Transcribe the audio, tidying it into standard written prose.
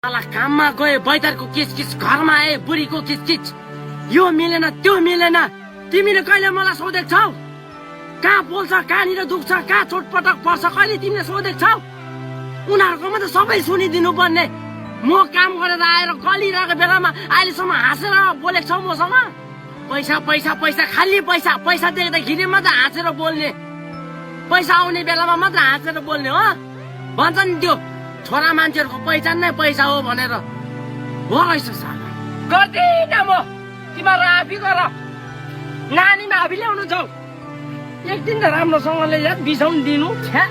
साला काममा गए बैतरको किचकिच घरमा आए बुढीको किचकिच यो मिलेन त्यो मिलेन तिमीले कहिले मलाई सोधेको छौ कहाँ बोल्छ कहाँनिर दुख्छ कहाँ चोटपटक पर्छ कहिले तिमीले सोधेको छौ उनीहरुकोमा त सबै सुनिदिनु पर्ने म काम गरेर आएर गलिरहेको बेलामा अहिलेसम्म हाँसेर बोलेको छौ मसँग पैसा पैसा पैसा खाली पैसा पैसा देख्दाखेरि मात्र हाँसेर बोल्ने पैसा आउने बेलामा मात्र हाँसेर बोल्ने हो भन्छ नि त्यो छोरा मान्छेहरुको पहिचान नै पैसा हो भनेर हो रहेछ साला गर्दिन म तिमीहरु आफै गर नानीमा आफै ल्याउनु छौ एक दिन त राम्रोसँगले याद बिसाउनु दिनु छ्या